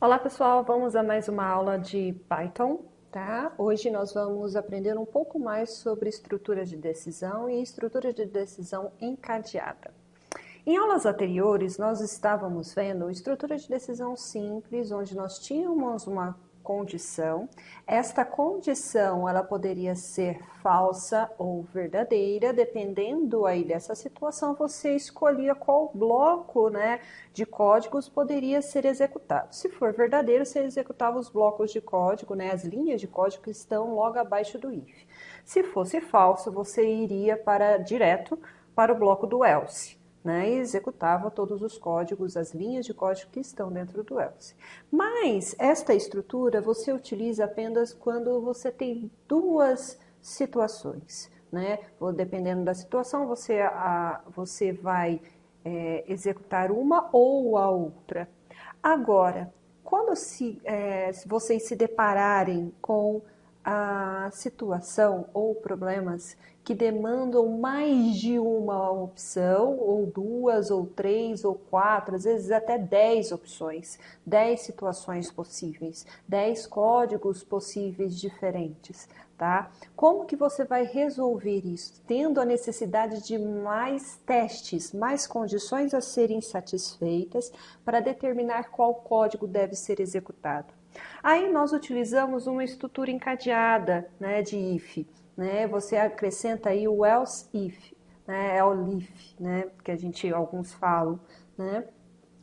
Olá pessoal, vamos a mais uma aula de Python, tá? Hoje nós vamos aprender um pouco mais sobre estrutura de decisão e estrutura de decisão encadeada. Em aulas anteriores, nós estávamos vendo estrutura de decisão simples, onde nós tínhamos uma condição. Esta condição, ela poderia ser falsa ou verdadeira, dependendo aí dessa situação, você escolhia qual bloco, de códigos poderia ser executado. Se for verdadeiro, você executava os blocos de código, as linhas de código que estão logo abaixo do if. Se fosse falso, você iria direto para o bloco do else. E executava todos os códigos, as linhas de código que estão dentro do else. Mas esta estrutura você utiliza apenas quando você tem duas situações. Dependendo da situação, você vai executar uma ou a outra. Agora, quando vocês se depararem com a situação ou problemas que demandam mais de uma opção, ou duas, ou três, ou quatro, às vezes até 10 opções, 10 situações possíveis, 10 códigos possíveis diferentes, tá? Como que você vai resolver isso? Tendo a necessidade de mais testes, mais condições a serem satisfeitas para determinar qual código deve ser executado. Aí nós utilizamos uma estrutura encadeada, de if. Você acrescenta aí o else if, é o if, que alguns falam,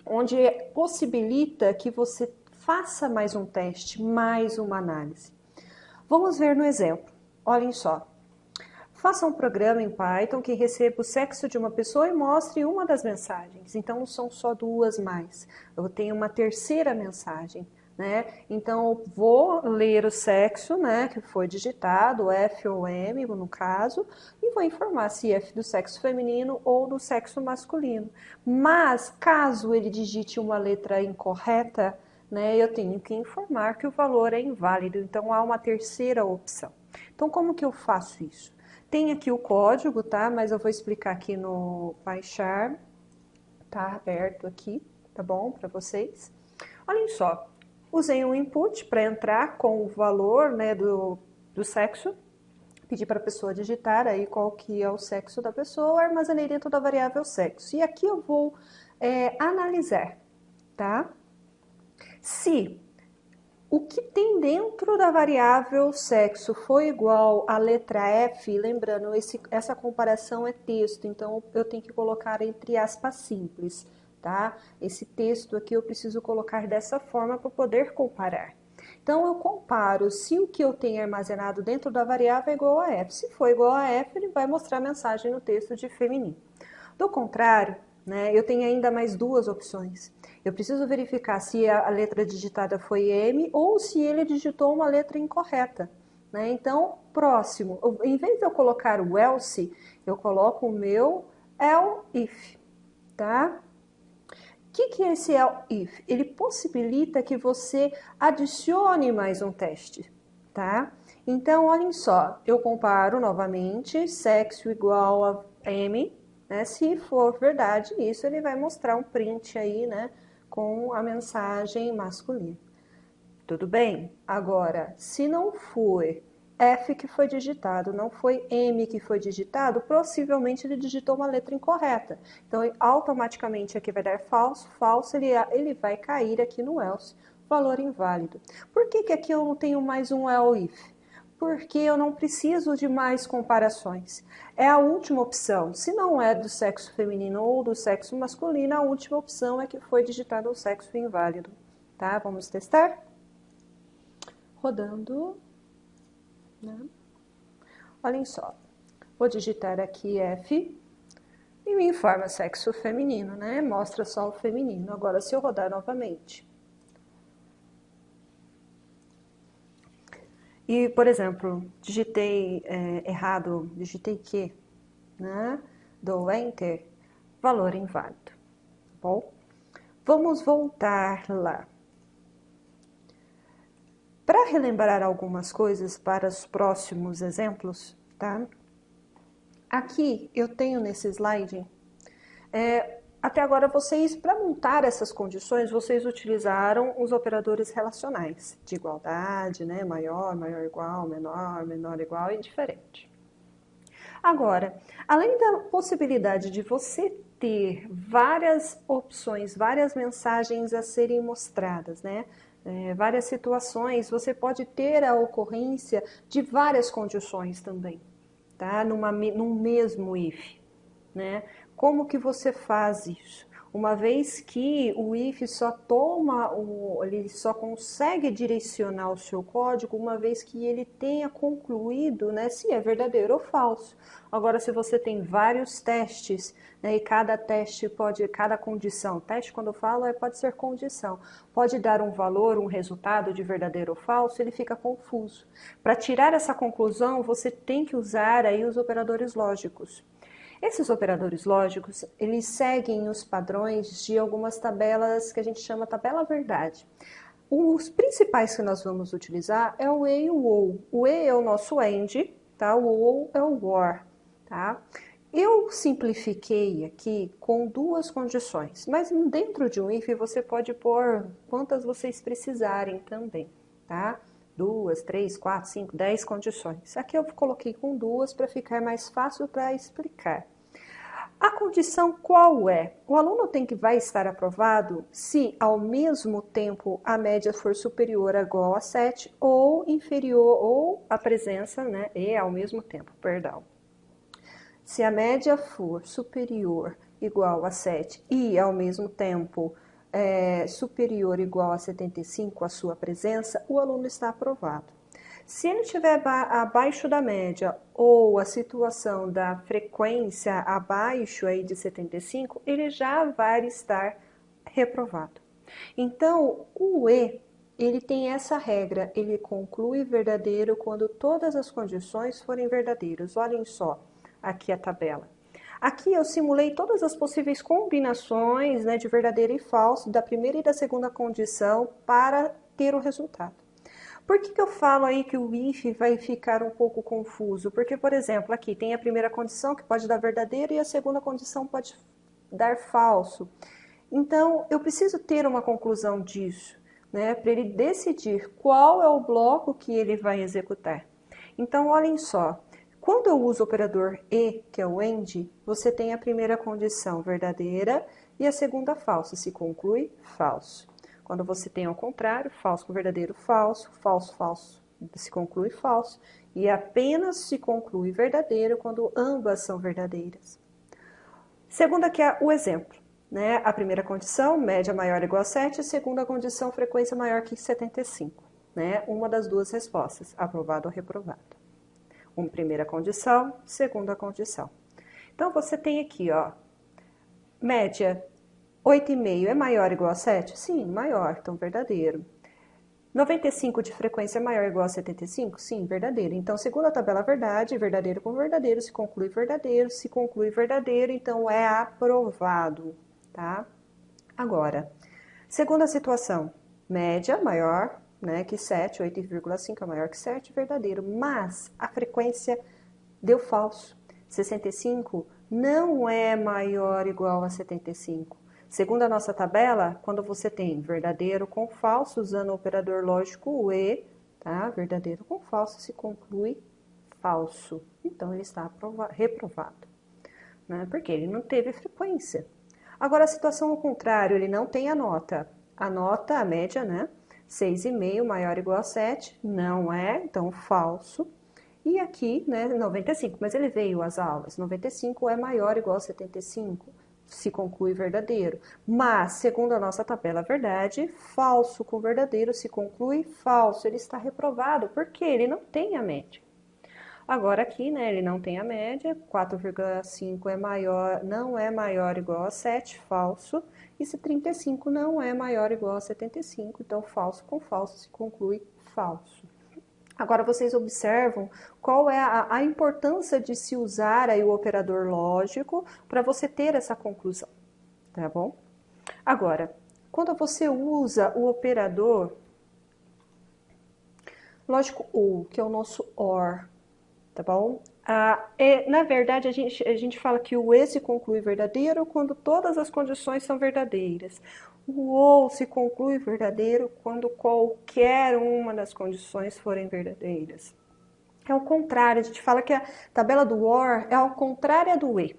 onde possibilita que você faça mais um teste, mais uma análise. Vamos ver no exemplo. Olhem só. Faça um programa em Python que receba o sexo de uma pessoa e mostre uma das mensagens. Então, não são só duas mais. Eu tenho uma terceira mensagem. Então, eu vou ler o sexo, que foi digitado, F ou M, no caso, e vou informar se é do sexo feminino ou do sexo masculino. Mas, caso ele digite uma letra incorreta, eu tenho que informar que o valor é inválido. Então, há uma terceira opção. Então, como que eu faço isso? Tem aqui o código, tá? Mas eu vou explicar aqui no PyCharm. Tá aberto aqui, tá bom? Para vocês. Olhem só. Usei um input para entrar com o valor do sexo. Pedi para a pessoa digitar aí qual que é o sexo da pessoa. Armazenei dentro da variável sexo. E aqui eu vou analisar, tá? Se o que tem dentro da variável sexo foi igual à letra F, lembrando, essa comparação é texto, então eu tenho que colocar entre aspas simples, tá? Esse texto aqui eu preciso colocar dessa forma para poder comparar. Então eu comparo se o que eu tenho armazenado dentro da variável é igual a F. Se for igual a F, ele vai mostrar a mensagem no texto de feminino. Do contrário, eu tenho ainda mais duas opções. Eu preciso verificar se a letra digitada foi M ou se ele digitou uma letra incorreta. Então, próximo, em vez de eu colocar o else, eu coloco o meu else, tá? O que é esse else? Ele possibilita que você adicione mais um teste, tá? Então, olhem só, eu comparo novamente, sexo igual a M, se for verdade isso, ele vai mostrar um print aí, com a mensagem masculina. Tudo bem? Agora, se não for F que foi digitado, não foi M que foi digitado, possivelmente ele digitou uma letra incorreta. Então, automaticamente aqui vai dar falso, falso, ele vai cair aqui no else, valor inválido. Por que aqui eu não tenho mais um else? Porque eu não preciso de mais comparações. É a última opção. Se não é do sexo feminino ou do sexo masculino, a última opção é que foi digitado o sexo inválido. Tá? Vamos testar? Rodando. Olhem só. Vou digitar aqui F e me informa sexo feminino, Mostra só o feminino. Agora, se eu rodar novamente. E, por exemplo, digitei errado, digitei Q, dou Enter, valor inválido, tá bom? Vamos voltar lá. Para relembrar algumas coisas para os próximos exemplos, tá? Aqui eu tenho nesse slide até agora vocês, para montar essas condições, vocês utilizaram os operadores relacionais, de igualdade, né? Maior, maior igual, menor, menor igual e diferente. Agora, além da possibilidade de você ter várias opções, várias mensagens a serem mostradas, né? Várias situações, você pode ter a ocorrência de várias condições também, tá? Num mesmo if, né? Como que você faz isso? Uma vez que o if só ele só consegue direcionar o seu código uma vez que ele tenha concluído, né, se é verdadeiro ou falso. Agora, se você tem vários testes, né, e cada condição, teste quando eu falo pode ser condição, pode dar um valor, um resultado de verdadeiro ou falso, ele fica confuso. Para tirar essa conclusão, você tem que usar aí os operadores lógicos. Esses operadores lógicos, eles seguem os padrões de algumas tabelas que a gente chama tabela verdade. Os principais que nós vamos utilizar é o e e o ou. O e é o nosso end, tá? O ou é o or, tá? Eu simplifiquei aqui com duas condições, mas dentro de um if você pode pôr quantas vocês precisarem também, tá? 2, 3, 4, 5, 10 condições. Aqui eu coloquei com duas para ficar mais fácil para explicar. A condição qual é? O aluno vai estar aprovado se ao mesmo tempo a média for superior ou igual a 7 ou inferior, ou a presença, né, e ao mesmo tempo, perdão. Se a média for superior igual a 7 e ao mesmo tempo superior igual a 75 a sua presença, o aluno está aprovado. Se ele estiver abaixo da média ou a situação da frequência abaixo aí de 75, ele já vai estar reprovado. Então, o E, ele tem essa regra, ele conclui verdadeiro quando todas as condições forem verdadeiras. Olhem só aqui a tabela. Aqui eu simulei todas as possíveis combinações, né, de verdadeiro e falso, da primeira e da segunda condição para ter o resultado. Por que eu falo aí que o if vai ficar um pouco confuso? Porque, por exemplo, aqui tem a primeira condição que pode dar verdadeiro e a segunda condição pode dar falso. Então, eu preciso ter uma conclusão disso, né, para ele decidir qual é o bloco que ele vai executar. Então, olhem só. Quando eu uso o operador e, que é o end, você tem a primeira condição verdadeira e a segunda falsa, se conclui falso. Quando você tem ao contrário, falso com verdadeiro, falso, falso, falso, se conclui falso, e apenas se conclui verdadeiro quando ambas são verdadeiras. Segundo aqui é o exemplo, né? A primeira condição, média maior ou igual a 7, a segunda condição, frequência maior que 75, né? Uma das duas respostas, aprovado ou reprovado. Uma primeira condição, segunda condição. Então, você tem aqui, ó, média 8,5 é maior ou igual a 7? Sim, maior, então verdadeiro. 95 de frequência é maior ou igual a 75? Sim, verdadeiro. Então, segundo a tabela verdade, verdadeiro com verdadeiro, se conclui verdadeiro, então é aprovado, tá? Agora, segunda situação, média maior, né, que 7, 8,5 é maior que 7, verdadeiro, mas a frequência deu falso. 65 não é maior ou igual a 75. Segundo a nossa tabela, quando você tem verdadeiro com falso, usando o operador lógico o e, tá? Verdadeiro com falso se conclui falso. Então, ele está reprovado, né? Porque ele não teve frequência. Agora, a situação ao contrário, ele não tem a nota. A nota, a média, né? 6,5 maior ou igual a 7, não é, então falso. E aqui, né, 95, mas ele veio às aulas. 95 é maior ou igual a 75, se conclui verdadeiro. Mas, segundo a nossa tabela verdade, falso com verdadeiro se conclui falso. Ele está reprovado, porque ele não tem a média. Agora aqui, né, ele não tem a média, 4,5 é maior, não é maior ou igual a 7, falso. E se 35 não é maior ou igual a 75, então falso com falso se conclui falso. Agora vocês observam qual é a importância de se usar aí o operador lógico para você ter essa conclusão, tá bom? Agora, quando você usa o operador lógico ou, que é o nosso OR, tá bom? Na verdade, a gente fala que o e se conclui verdadeiro quando todas as condições são verdadeiras. O ou se conclui verdadeiro quando qualquer uma das condições forem verdadeiras. É o contrário, a gente fala que a tabela do OR é ao contrário do e.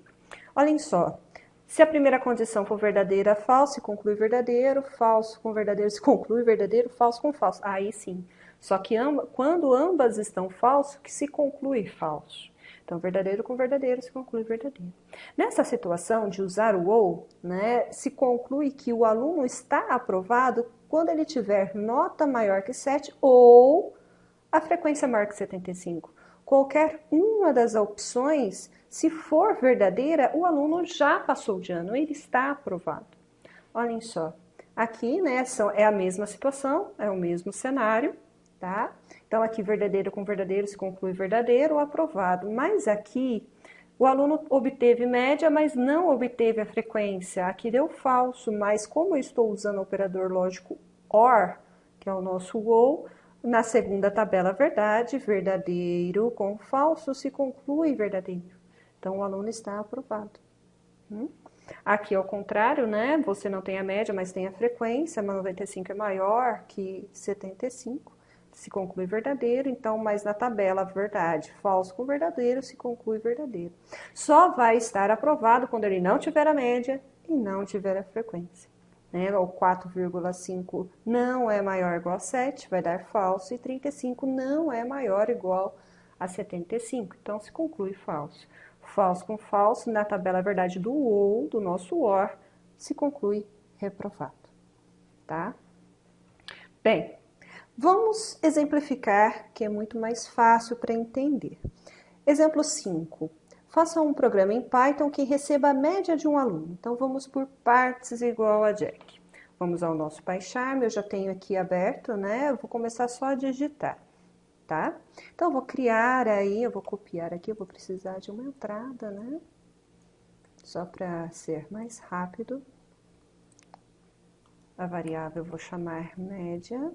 Olhem só, se a primeira condição for verdadeira, falso se conclui verdadeiro, falso com verdadeiro se conclui verdadeiro, falso com falso. Aí sim. Só que quando ambas estão falso, que se conclui falso. Então, verdadeiro com verdadeiro se conclui verdadeiro. Nessa situação de usar o ou, né, se conclui que o aluno está aprovado quando ele tiver nota maior que 7 ou a frequência maior que 75. Qualquer uma das opções, se for verdadeira, o aluno já passou de ano, ele está aprovado. Olhem só, aqui, né, é a mesma situação, é o mesmo cenário, tá? Então, aqui, verdadeiro com verdadeiro se conclui verdadeiro ou aprovado. Mas aqui, o aluno obteve média, mas não obteve a frequência. Aqui deu falso, mas como eu estou usando o operador lógico OR, que é o nosso ou, na segunda tabela, verdade, verdadeiro com falso se conclui verdadeiro. Então, o aluno está aprovado. Aqui, ao contrário, né? Você não tem a média, mas tem a frequência, mas 95 é maior que 75. Se conclui verdadeiro, então, mas na tabela, verdade, falso com verdadeiro, se conclui verdadeiro. Só vai estar aprovado quando ele não tiver a média e não tiver a frequência. Né? O 4,5 não é maior ou igual a 7, vai dar falso, e 35 não é maior ou igual a 75, então se conclui falso. Falso com falso, na tabela verdade do ou, do nosso OR, se conclui reprovado, tá? Bem, vamos exemplificar, que é muito mais fácil para entender. Exemplo 5. Faça um programa em Python que receba a média de um aluno. Então, vamos por partes igual a Jack. Vamos ao nosso PyCharm, eu já tenho aqui aberto, né? Eu vou começar só a digitar, tá? Então, eu vou criar aí, eu vou copiar aqui, eu vou precisar de uma entrada, né? Só para ser mais rápido. A variável eu vou chamar média.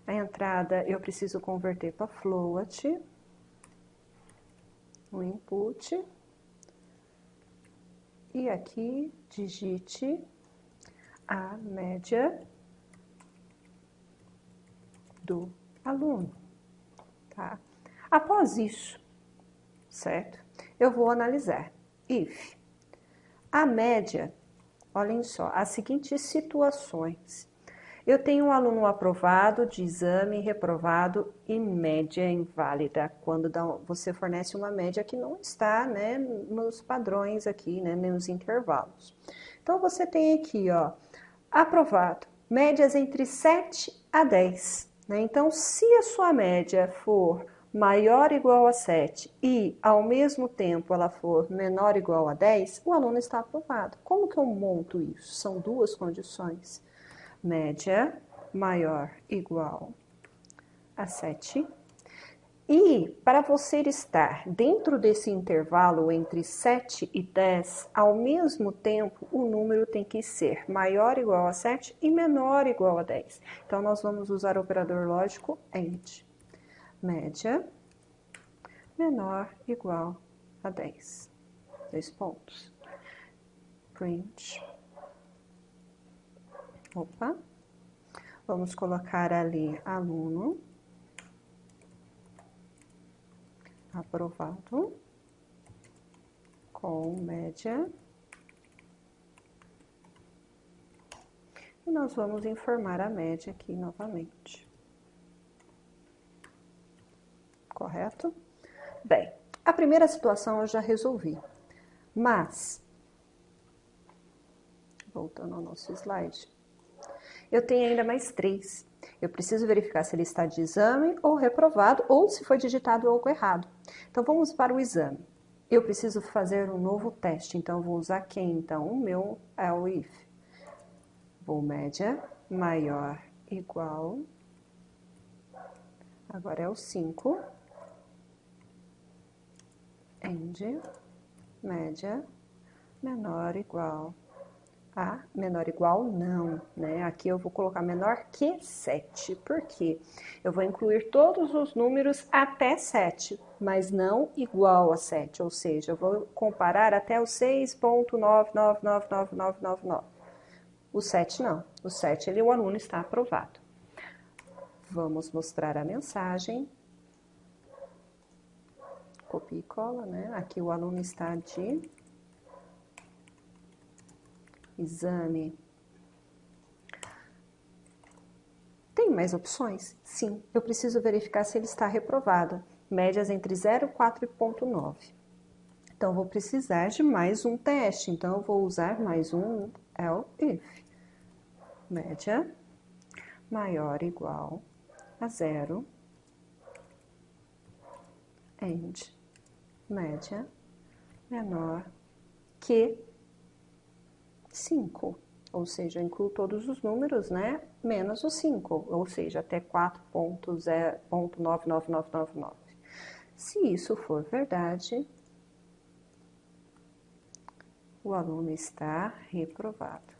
A entrada eu preciso converter para float. O input. E aqui digite a média do aluno, tá? Após isso, certo? Eu vou analisar. If a média, olhem só, as seguintes situações. Eu tenho um aluno aprovado de exame, reprovado e média inválida, quando você fornece uma média que não está, né, nos padrões aqui, né, nos intervalos. Então, você tem aqui, ó, aprovado, médias entre 7 a 10. Né? Então, se a sua média for maior ou igual a 7 e, ao mesmo tempo, ela for menor ou igual a 10, o aluno está aprovado. Como que eu monto isso? São duas condições. Média maior ou igual a 7. E para você estar dentro desse intervalo entre 7 e 10, ao mesmo tempo, o número tem que ser maior ou igual a 7 e menor ou igual a 10. Então, nós vamos usar o operador lógico AND. Média menor ou igual a 10. 2 pontos. Print. Opa. Vamos colocar ali aluno. Aprovado, com média. E nós vamos informar a média aqui novamente. Correto? Bem, a primeira situação eu já resolvi, mas, voltando ao nosso slide, eu tenho ainda mais 3. Eu preciso verificar se ele está de exame ou reprovado, ou se foi digitado algo errado. Então, vamos para o exame. Eu preciso fazer um novo teste, então, vou usar quem? Então, o meu é o if. Vou média maior igual, agora é o 5, end, média menor igual A menor ou igual? Não, né? Aqui eu vou colocar menor que 7. Por quê? Eu vou incluir todos os números até 7, mas não igual a 7. Ou seja, eu vou comparar até o 6,999999. O 7 não. O 7, o aluno está aprovado. Vamos mostrar a mensagem. Copia e cola, né? Aqui o aluno está de exame. Tem mais opções? Sim. Eu preciso verificar se ele está reprovado. Médias entre 0, 4 e 0,9. Então, vou precisar de mais um teste. Então, eu vou usar mais um if. Média maior ou igual a 0. And média menor que 5. Ou seja, eu incluo todos os números, né? Menos o 5, ou seja, até 4,99999. Se isso for verdade, o aluno está reprovado.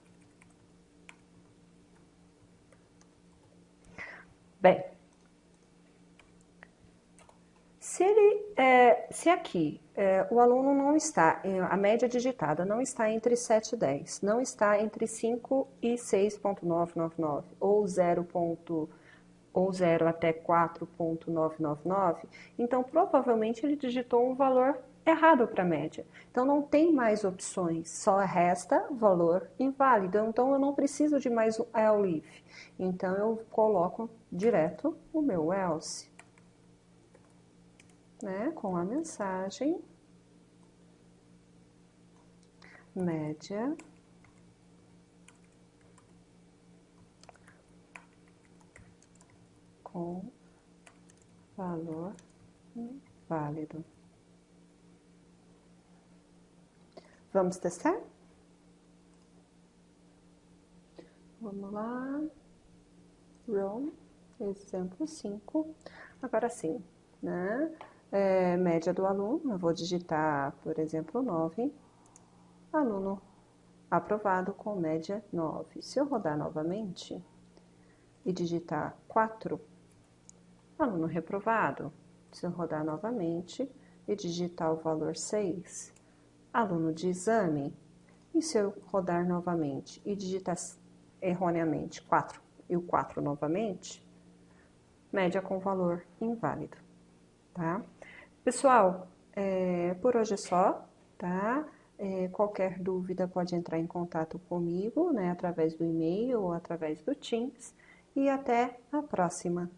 Bem, se aqui o aluno não está, a média digitada não está entre 7 e 10, não está entre 5 e 6,999, ou 0 até 4,999, então provavelmente ele digitou um valor errado para a média. Então não tem mais opções, só resta valor inválido. Então eu não preciso de mais um elif. Então eu coloco direto o meu else, né, com a mensagem média com valor válido. Vamos testar? Vamos lá. Row, exemplo 5. Agora sim, né? Média do aluno, eu vou digitar, por exemplo, 9. Aluno aprovado com média 9. Se eu rodar novamente e digitar 4, aluno reprovado. Se eu rodar novamente e digitar o valor 6, aluno de exame. E se eu rodar novamente e digitar erroneamente 4 e o 4 novamente, média com valor inválido, tá? Pessoal, por hoje é só, tá? Qualquer dúvida pode entrar em contato comigo, né, através do e-mail ou através do Teams. E até a próxima!